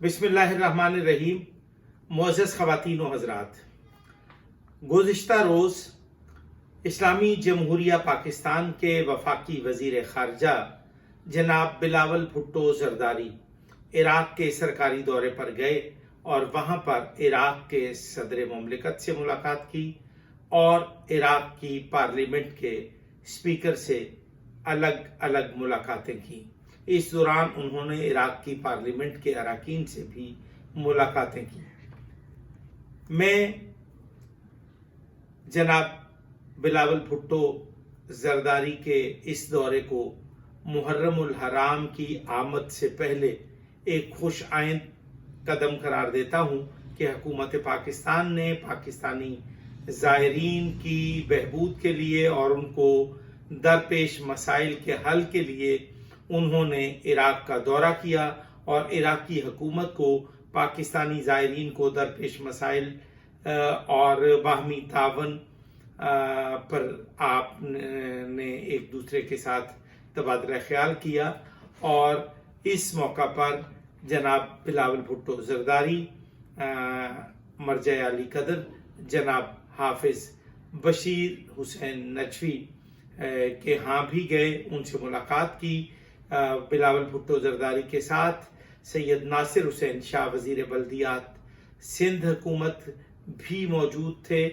بسم اللہ الرحمن الرحیم۔ معزز خواتین و حضرات، گزشتہ روز اسلامی جمہوریہ پاکستان کے وفاقی وزیر خارجہ جناب بلاول بھٹو زرداری عراق کے سرکاری دورے پر گئے اور وہاں پر عراق کے صدر مملکت سے ملاقات کی اور عراق کی پارلیمنٹ کے اسپیکر سے الگ الگ ملاقاتیں کی۔ اس دوران انہوں نے عراق کی پارلیمنٹ کے اراکین سے بھی ملاقاتیں کی۔ میں جناب بلاول بھٹو زرداری کے اس دورے کو محرم الحرام کی آمد سے پہلے ایک خوش آئند قدم قرار دیتا ہوں کہ حکومت پاکستان نے پاکستانی زائرین کی بہبود کے لیے اور ان کو درپیش مسائل کے حل کے لیے انہوں نے عراق کا دورہ کیا اور عراقی حکومت کو پاکستانی زائرین کو درپیش مسائل اور باہمی تعاون پر آپ نے ایک دوسرے کے ساتھ تبادلہ خیال کیا اور اس موقع پر جناب بلاول بھٹو زرداری مرجع علی قدر جناب حافظ بشیر حسین نجفی کے ہاں بھی گئے، ان سے ملاقات کی۔ بلاول بھٹو زرداری کے ساتھ سید ناصر حسین شاہ وزیر بلدیات سندھ حکومت بھی موجود تھے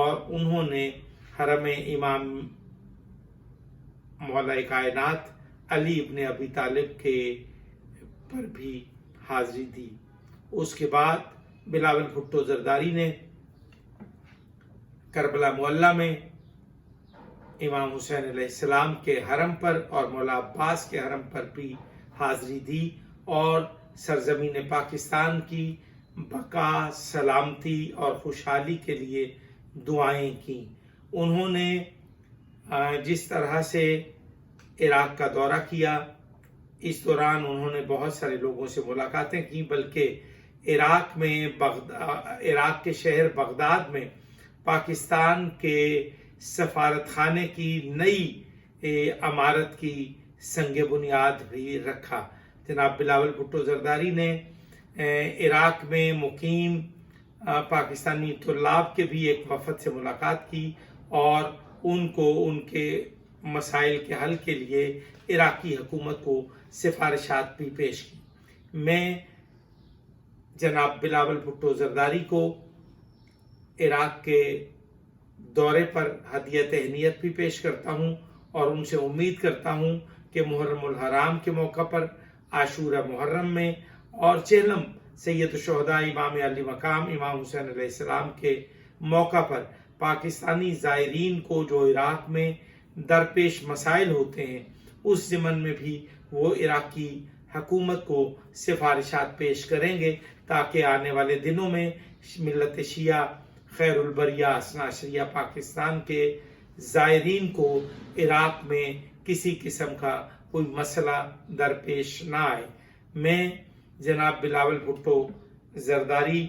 اور انہوں نے حرم امام مولا کائنات علی ابن ابی طالب کے پر بھی حاضری دی۔ اس کے بعد بلاول بھٹو زرداری نے کربلا معلی میں امام حسین علیہ السلام کے حرم پر اور مولا عباس کے حرم پر بھی حاضری دی اور سرزمین پاکستان کی بقا، سلامتی اور خوشحالی کے لیے دعائیں کی۔ انہوں نے جس طرح سے عراق کا دورہ کیا، اس دوران انہوں نے بہت سارے لوگوں سے ملاقاتیں کی، بلکہ عراق کے شہر بغداد میں پاکستان کے سفارت خانے کی نئی عمارت کی سنگ بنیاد بھی رکھا۔ جناب بلاول بھٹو زرداری نے عراق میں مقیم پاکستانی طلاب کے بھی ایک وفد سے ملاقات کی اور ان کو ان کے مسائل کے حل کے لیے عراقی حکومت کو سفارشات بھی پیش کی۔ میں جناب بلاول بھٹو زرداری کو عراق کے دورے پر ہدیہ تہنیت بھی پیش کرتا ہوں اور ان سے امید کرتا ہوں کہ محرم الحرام کے موقع پر، عاشورہ محرم میں اور چہلم سید الشہداء امام علی مقام امام حسین علیہ السلام کے موقع پر پاکستانی زائرین کو جو عراق میں درپیش مسائل ہوتے ہیں اس ضمن میں بھی وہ عراقی حکومت کو سفارشات پیش کریں گے تاکہ آنے والے دنوں میں ملت شیعہ خیر البریہ اثنا عشریہ پاکستان کے زائرین کو عراق میں کسی قسم کا کوئی مسئلہ درپیش نہ آئے۔ میں جناب بلاول بھٹو زرداری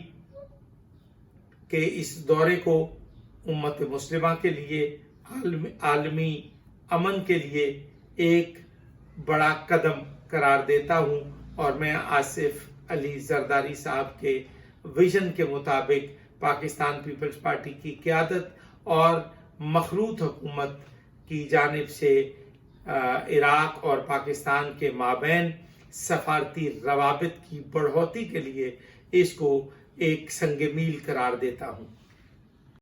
کے اس دورے کو امت مسلمہ کے لیے، عالمی امن کے لیے ایک بڑا قدم قرار دیتا ہوں اور میں آصف علی زرداری صاحب کے ویژن کے مطابق پاکستان پیپلز پارٹی کی قیادت اور مخلوط حکومت کی جانب سے عراق اور پاکستان کے مابین سفارتی روابط کی بڑھوتی کے لیے اس کو ایک سنگ میل قرار دیتا ہوں۔